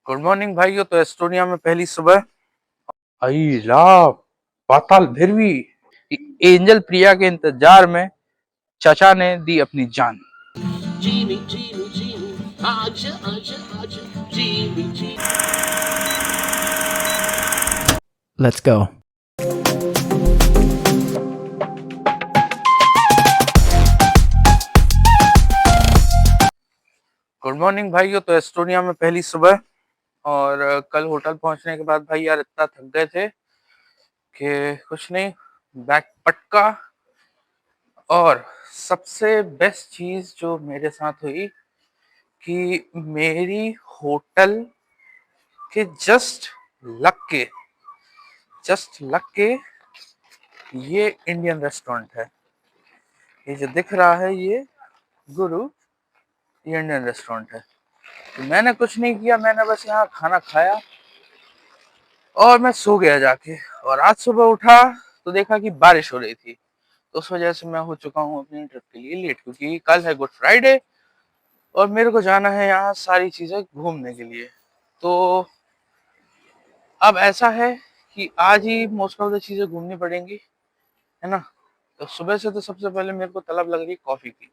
Good morning भाइयों। तो Estonia में पहली सुबह आई ला पाताल भैरवी एंजल प्रिया के इंतजार में चाचा ने दी अपनी जान। जीनी जीनी जीनी आज आज आज जीनी जीनी। Let's go. गुड मॉर्निंग भाइयों। तो एस्टोनिया में पहली सुबह और कल होटल पहुंचने के बाद भाई यार इतना थक गए थे कि कुछ नहीं, बैग पटका। और सबसे बेस्ट चीज जो मेरे साथ हुई कि मेरी होटल के जस्ट लग के ये इंडियन रेस्टोरेंट है। ये जो दिख रहा है ये गुरु, ये इंडियन रेस्टोरेंट है। तो मैंने कुछ नहीं किया, मैंने बस यहाँ खाना खाया और मैं सो गया जाके। और आज सुबह उठा तो देखा कि बारिश हो रही थी, तो उस वजह से मैं हो चुका हूँ अपनी ट्रिप के लिए लेट, क्योंकि कल है गुड फ्राइडे और मेरे को जाना है यहाँ सारी चीजें घूमने के लिए। तो अब ऐसा है कि आज ही मोस्ट ऑफ द चीजें घूमनी पड़ेंगी, है ना। तो सुबह से तो सबसे पहले मेरे को तलब लग रही कॉफी की।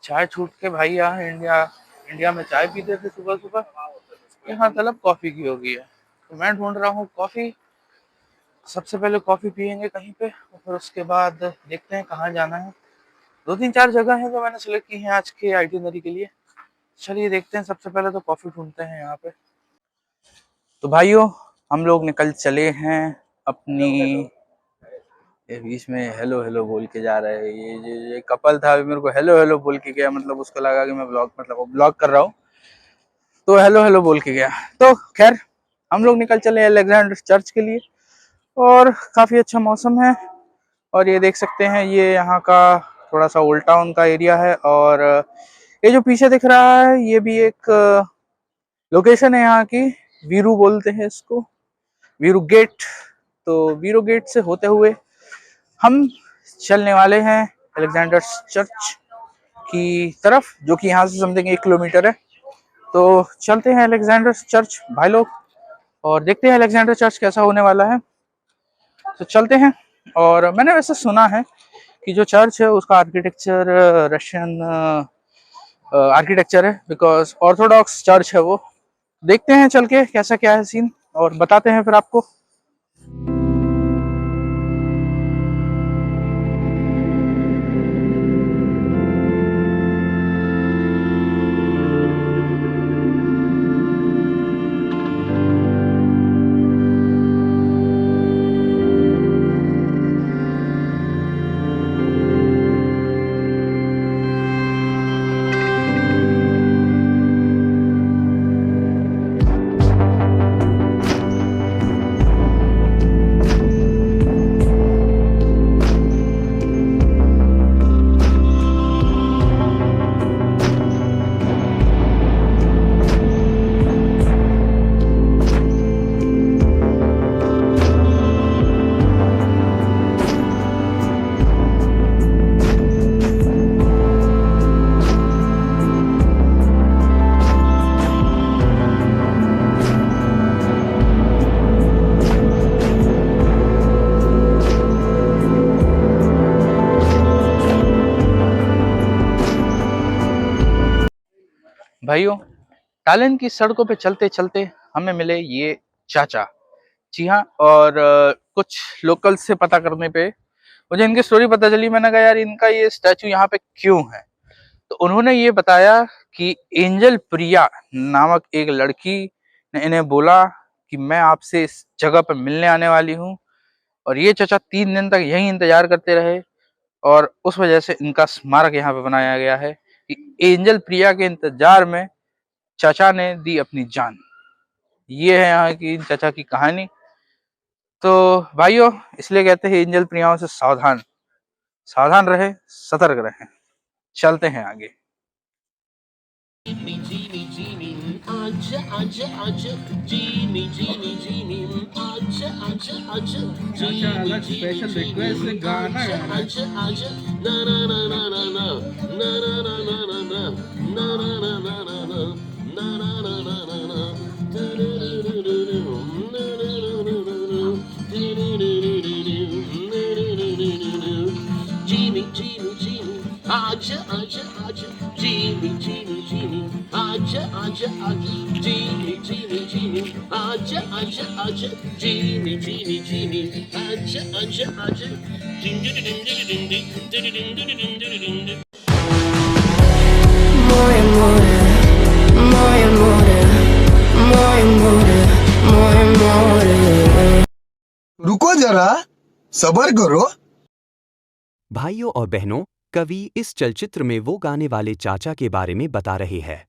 चाय छूट के भाई यहाँ इंडिया में चाय पीते थे सुबह सुबह, यहाँ तलब कॉफी की हो गई है। तो मैं ढूंढ रहा हूँ कॉफी। सबसे पहले कॉफी पियेंगे कहीं पे और फिर उसके बाद देखते हैं कहाँ जाना है। 2-3-4 जगह हैं जो मैंने सेलेक्ट की हैं आज के आइटिनरी के लिए। चलिए देखते हैं, सबसे पहले तो कॉफी ढूंढते हैं यहाँ पे। तो भाइयों हम लोग निकल चले हैं अपनी, ये बीच में हेलो हेलो बोल के जा रहे हैं। ये कपल था, अभी मेरे को हेलो हेलो बोल के गया, मतलब उसको लगा कि मैं ब्लॉग कर रहा हूँ, तो हेलो हेलो बोल के गया। तो खैर हम लोग निकल चले अलेक्जेंडर चर्च के लिए और काफी अच्छा मौसम है। और ये देख सकते हैं ये यहाँ का थोड़ा सा ओल्ड टाउन का एरिया है। और ये जो पीछे दिख रहा है ये भी एक लोकेशन है यहाँ की, वीरू बोलते हैं इसको, वीरू गेट। तो वीरू गेट से होते हुए हम चलने वाले हैं अलेक्जेंडर चर्च की तरफ, जो कि यहाँ से समथिंग 1 किलोमीटर है। तो चलते हैं अलेक्जेंडर चर्च भाई लोग और देखते हैं अलेक्जेंडर चर्च कैसा होने वाला है। तो चलते हैं। और मैंने वैसे सुना है कि जो चर्च है उसका आर्किटेक्चर रशियन आर्किटेक्चर है, बिकॉज ऑर्थोडॉक्स चर्च है वो। देखते हैं चल के कैसा क्या है सीन और बताते हैं फिर आपको। भाइयों टालिन की सड़कों पे चलते चलते हमें मिले ये चाचा। जी हाँ, और कुछ लोकल से पता करने पे मुझे इनकी स्टोरी पता चली। मैंने कहा यार इनका ये स्टैचू यहाँ पे क्यों है, तो उन्होंने ये बताया कि एंजल प्रिया नामक एक लड़की ने इन्हें बोला कि मैं आपसे इस जगह पर मिलने आने वाली हूँ। और ये चाचा 3 दिन तक यही इंतजार करते रहे और उस वजह से इनका स्मारक यहाँ पे बनाया गया है कि एंजल प्रिया के इंतजार में चाचा ने दी अपनी जान। ये है यहाँ की चाचा की कहानी। तो भाइयों इसलिए कहते हैं एंजल प्रियाओं से सावधान, सावधान रहे, सतर्क रहे। चलते हैं आगे। अलग स्पेशल रिक्वेस्ट से गाना आजा आजा जीनी जीनी जीनी आजा आजा आजा जीनी जीनी जीनी आजा आजा आजा दिन दिन दिन दिन दिन दिन दिन दिन दिन दिन दिन। More amore, more amore, more amore, more amore. रुको जरा सबर करो। भाइयों और बहनों, कवि इस चलचित्र में वो गाने वाले चाचा के बारे में बता रहे हैं।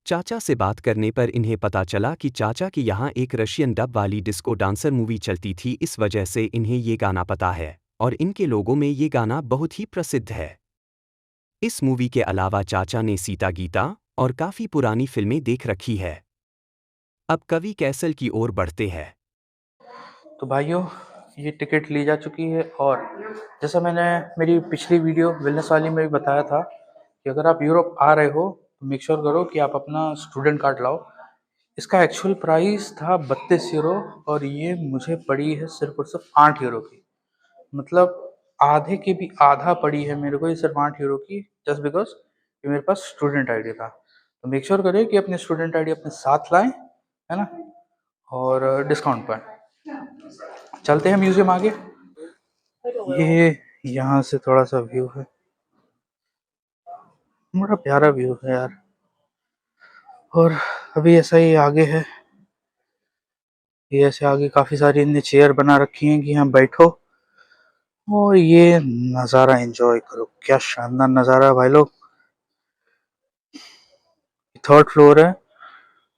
चाचा से बात करने पर इन्हें पता चला कि चाचा की यहाँ एक रशियन डब वाली डिस्को डांसर मूवी चलती थी, इस वजह से इन्हें ये गाना पता है और इनके लोगों में ये गाना बहुत ही प्रसिद्ध है। इस मूवी के अलावा चाचा ने सीता गीता और काफ़ी पुरानी फिल्में देख रखी है। अब कवि कैसल की ओर बढ़ते हैं। तो भाइयों, ये टिकट ली जा चुकी है और जैसा मैंने मेरी पिछली वीडियो वेलनेस वाली में भी बताया था कि अगर आप यूरोप आ रहे हो तो मेक श्योर करो कि आप अपना स्टूडेंट कार्ड लाओ। इसका एक्चुअल प्राइस था 32 यूरो और ये मुझे पड़ी है सिर्फ और सिर्फ 8 यूरो की। मतलब आधे के भी आधा पड़ी है मेरे को ये सिर्फ 8 यूरो की, जस्ट बिकॉज ये मेरे पास स्टूडेंट आईडी था। तो मेक श्योर करें कि अपने स्टूडेंट आईडी अपने साथ लाएं, है ना, और डिस्काउंट पर। चलते हैं म्यूजियम आगे। ये यहाँ से थोड़ा सा व्यू है, बड़ा प्यारा व्यू है यार। और अभी ऐसा ही आगे है, ये ऐसे आगे काफी सारी इनने चेयर बना रखी हैं कि यहाँ बैठो और ये नज़ारा एंजॉय करो। क्या शानदार नज़ारा है भाई लोग। थर्ड फ्लोर है,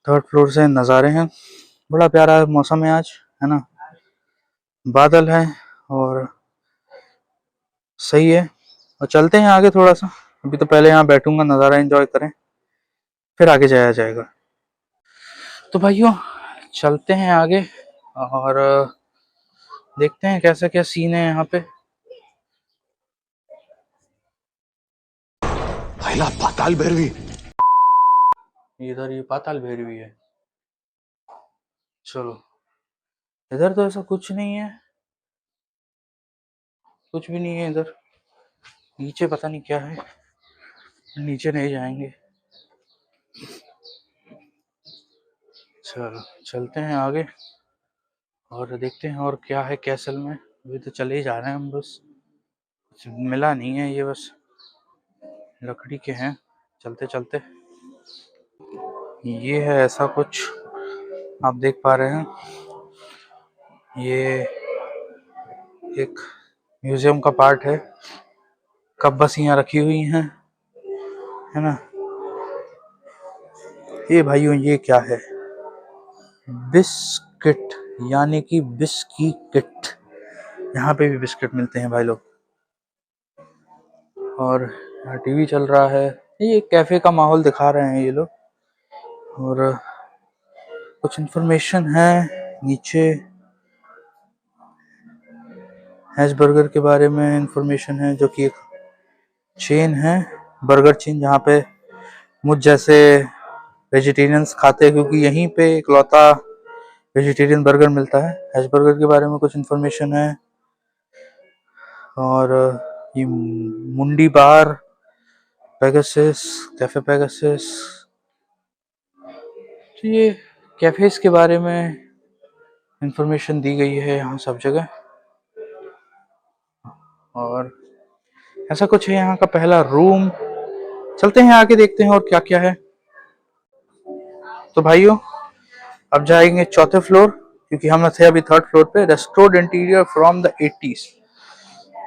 थर्ड फ्लोर से नज़ारे हैं। बड़ा प्यारा मौसम है आज, है ना, बादल है और सही है। और चलते हैं आगे थोड़ा सा। अभी तो पहले यहाँ बैठूंगा, नज़ारा एंजॉय करें, फिर आगे जाया जाएगा। तो भाइयों चलते हैं आगे और देखते हैं कैसा क्या सीन है यहाँ पे। पाताल भैरवी, इधर ये पाताल भैरवी है। चलो, इधर तो ऐसा कुछ नहीं है, कुछ भी नहीं है इधर। नीचे पता नहीं क्या है, नीचे नहीं जाएंगे। चलो चलते हैं आगे और देखते हैं और क्या है कैसल में। अभी तो चले ही जा रहे हैं हम, बस कुछ मिला नहीं है, ये बस लकड़ी के हैं। चलते चलते ये है ऐसा कुछ, आप देख पा रहे हैं। ये एक म्यूजियम का पार्ट है। कप बस यहाँ रखी हुई हैं, है ना। ये भाइयों ये क्या है, बिस्किट, यानी कि बिस्की किट। यहाँ पे भी बिस्किट मिलते हैं भाई लोग। और यहाँ टीवी चल रहा है, ये कैफे का माहौल दिखा रहे हैं ये लोग। और कुछ इन्फॉर्मेशन है नीचे, हैश बर्गर के बारे में इन्फॉर्मेशन है, जो कि एक चेन है, बर्गर चेन, जहाँ पे मुझ जैसे वेजिटेरियंस खाते हैं, क्योंकि यहीं पे इकलौता वेजिटेरियन बर्गर मिलता है। हैश बर्गर के बारे में कुछ इन्फॉर्मेशन है। और ये मुंडी बार, पेगासस, कैफे पेगासस, तो ये कैफेज के बारे में इंफॉर्मेशन दी गई है यहाँ सब जगह। और ऐसा कुछ है यहाँ का पहला रूम। चलते हैं आगे, देखते हैं और क्या क्या है। तो भाइयों अब जाएंगे चौथे फ्लोर, क्योंकि हम थे अभी थर्ड फ्लोर पे। Restored interior from the 80s।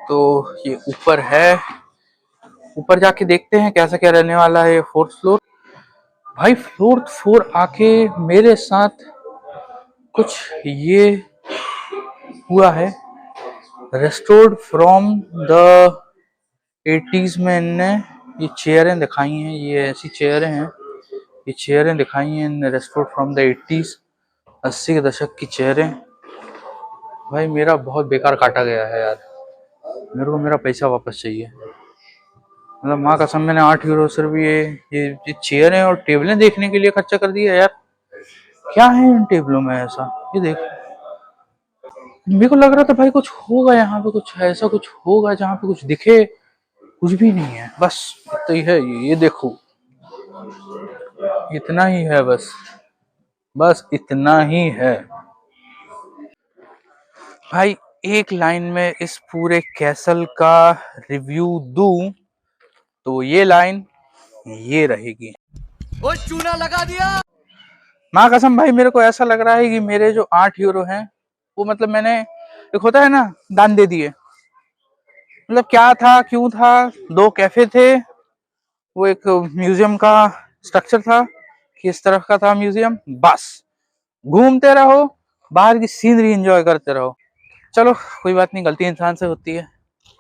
तो ये ऊपर है, ऊपर जाके देखते हैं कैसा क्या रहने वाला है। फोर्थ फ्लोर भाई, फोर्थ फ्लोर आके मेरे साथ कुछ ये हुआ है। रेस्टोर्ड फ्रॉम द 80s में इनने ये चेयरें दिखाई हैं, ये ऐसी चेयरें हैं, ये चेयरें दिखाई हैं इनने रेस्टोर्ड फ्रॉम द 80s, 80 के दशक की चेयरें। भाई मेरा बहुत बेकार काटा गया है यार, मेरे को मेरा पैसा वापस चाहिए। मतलब माँ कसम, मैंने 8 यूरो सिर्फ ये चेयरें और टेबलें देखने के लिए खर्चा कर दिया यार। क्या है इन टेबलों में ऐसा, ये देख। मेरे को लग रहा था भाई कुछ होगा यहाँ पे, कुछ ऐसा कुछ होगा जहाँ पे कुछ दिखे, कुछ भी नहीं है, बस इतना ही है। ये देखो, इतना ही है बस इतना ही है भाई। एक लाइन में इस पूरे कैसल का रिव्यू दूं तो ये लाइन ये रहेगी। ओ चूना लगा दिया। माँ कसम भाई, मेरे को ऐसा लग रहा है कि मेरे जो 8 यूरो हैं वो मतलब मैंने, एक होता है ना, दान दे दिए। मतलब क्या था, क्यों था, 2 कैफे थे, वो एक म्यूजियम का स्ट्रक्चर था कि इस तरफ का था म्यूजियम, बस घूमते रहो, बाहर की सीनरी एंजॉय करते रहो। चलो कोई बात नहीं, गलती इंसान से होती है,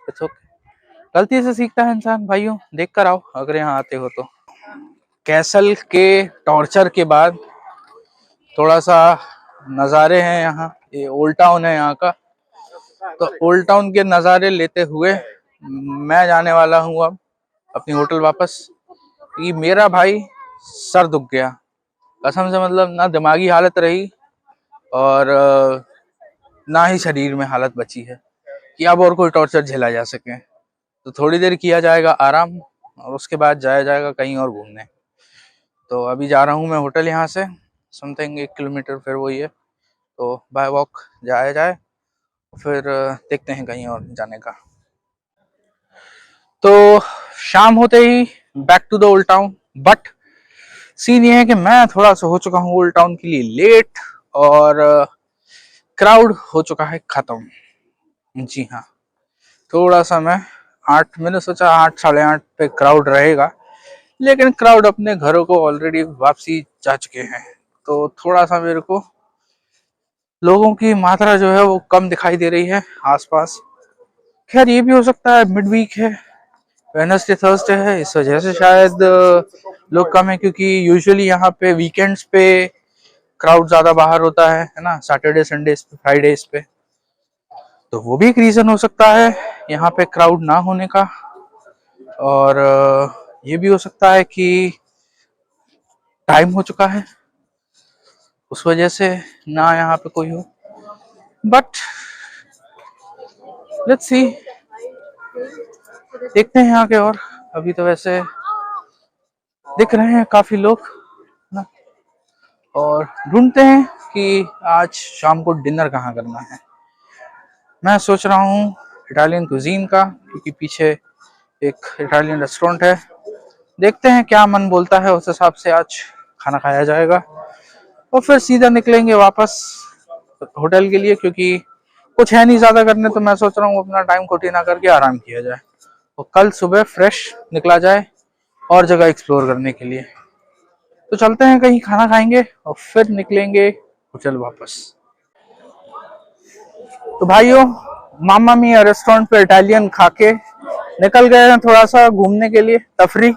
इट्स ओके, गलती से सीखता है इंसान। भाइयों देख कर आओ अगर यहाँ आते हो तो। कैसल के टॉर्चर के बाद थोड़ा सा नज़ारे हैं यहाँ, ये ओल्ड टाउन है यहाँ का, तो ओल्ड टाउन के नज़ारे लेते हुए मैं जाने वाला हूँ अब अपनी होटल वापस। कि मेरा भाई सर दुख गया कसम से, मतलब ना दिमागी हालत रही और ना ही शरीर में हालत बची है कि अब और कोई टॉर्चर झेला जा सके। तो थोड़ी देर किया जाएगा आराम और उसके बाद जाया जाएगा कहीं और घूमने। तो अभी जा रहा हूँ मैं होटल यहाँ से समथिंग 1 किलोमीटर, फिर वही है, तो बाय वॉक जाया जाए, फिर देखते हैं कहीं और जाने का। तो शाम होते ही back to the old town, but scene ये है कि मैं थोड़ा सा हो चुका हूँ ओल्ड टाउन के लिए लेट और क्राउड हो चुका है खत्म। जी हाँ, थोड़ा सा मैंने सोचा 8 साढ़े 8 पे क्राउड रहेगा, लेकिन क्राउड अपने घरों को ऑलरेडी वापसी जा चुके हैं, तो थोड़ा सा मेरे को लोगों की मात्रा जो है वो कम दिखाई दे रही है आसपास। खैर ये भी हो सकता है मिड वीक है, वेडनेसडे थर्सडे है, इस वजह से शायद लोग कम है, क्योंकि यूजुअली यहाँ पे वीकेंड्स पे क्राउड ज्यादा बाहर होता है ना, सैटरडे संडे पे, फ्राइडेज पे, तो वो भी एक रीजन हो सकता है यहाँ पे क्राउड ना होने का। और ये भी हो सकता है कि टाइम हो चुका है उस वजह से ना यहाँ पे कोई हो, बट लेट्स सी, देखते हैं यहाँ के। और अभी तो वैसे दिख रहे हैं काफी लोग ना, और ढूंढते हैं कि आज शाम को डिनर कहाँ करना है। मैं सोच रहा हूँ इटालियन कुजीन का, क्योंकि पीछे एक इटालियन रेस्टोरेंट है, देखते हैं क्या मन बोलता है, उस हिसाब से आज खाना खाया जाएगा और फिर सीधा निकलेंगे वापस होटल के लिए, क्योंकि कुछ है नहीं ज्यादा करने, तो मैं सोच रहा हूँ अपना टाइम खोटी ना करके आराम किया जाए और कल सुबह फ्रेश निकला जाए और जगह एक्सप्लोर करने के लिए। तो चलते हैं, कहीं खाना खाएंगे और फिर निकलेंगे होटल वापस। तो भाइयों मामा मिया रेस्टोरेंट पे इटालियन खा के निकल गए हैं थोड़ा सा घूमने के लिए, तफरी।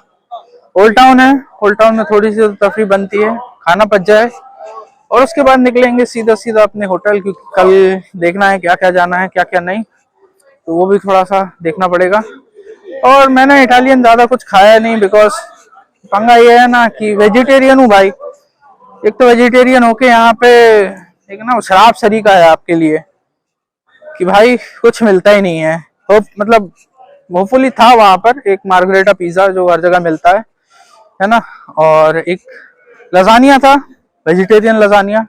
ओल्ड टाउन है, ओल्ड टाउन में थोड़ी सी तफरी बनती है, खाना पच जाए और उसके बाद निकलेंगे सीधा सीधा अपने होटल, क्योंकि कल देखना है क्या क्या जाना है क्या क्या नहीं, तो वो भी थोड़ा सा देखना पड़ेगा। और मैंने इटालियन ज्यादा कुछ खाया नहीं, बिकॉज पंगा ये है ना कि वेजिटेरियन हूँ भाई। एक तो वेजिटेरियन होके यहाँ पे एक ना शराब सरीका है आपके लिए कि भाई कुछ मिलता ही नहीं है। मतलब होपफुली था वहां पर एक मार्गरेटा पिज्जा जो हर जगह मिलता है ना, और एक लजानिया था, वेजिटेरियन लजानिया।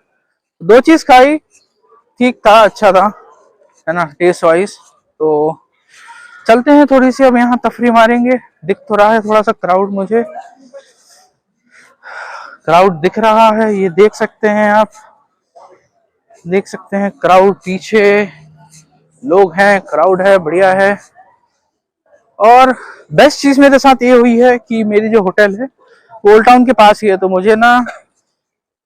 2 चीज खाई, ठीक था, अच्छा था, है ना, टेस्ट वाइज। तो चलते हैं थोड़ी सी अब यहाँ तफरी मारेंगे। दिख तो रहा है थोड़ा सा क्राउड, मुझे क्राउड दिख रहा है, ये देख सकते हैं आप, देख सकते हैं क्राउड, पीछे लोग हैं, क्राउड है, बढ़िया है। और बेस्ट चीज मेरे साथ ये हुई है कि मेरी जो होटल है ओल्ड टाउन के पास ही है, तो मुझे ना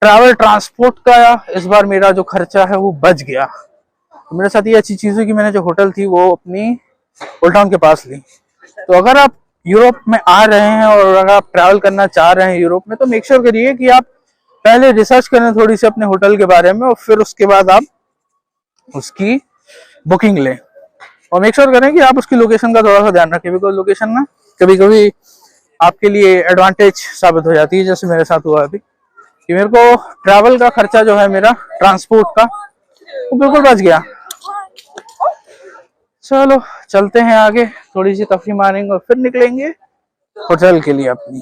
ट्रैवल ट्रांसपोर्ट का इस बार मेरा जो खर्चा है वो बच गया। तो मेरे साथ ये अच्छी चीज हुई कि मैंने जो होटल थी वो अपनी ओल्ड टाउन के पास ली। तो अगर आप यूरोप में आ रहे हैं और अगर आप ट्रैवल करना चाह रहे हैं यूरोप में, तो मेक श्योर करिए कि आप पहले रिसर्च करें थोड़ी सी अपने होटल के बारे में और फिर उसके बाद आप उसकी बुकिंग लें। और मेक श्योर करें कि आप उसकी लोकेशन का थोड़ा सा ध्यान रखें, बिकॉज लोकेशन ना कभी कभी आपके लिए एडवांटेज साबित हो जाती है, जैसे मेरे साथ हुआ अभी कि मेरे को ट्रैवल का खर्चा जो है मेरा ट्रांसपोर्ट का वो बिल्कुल बच गया। चलो चलते हैं आगे, थोड़ी सी तफरी मारेंगे और फिर निकलेंगे होटल के लिए अपनी।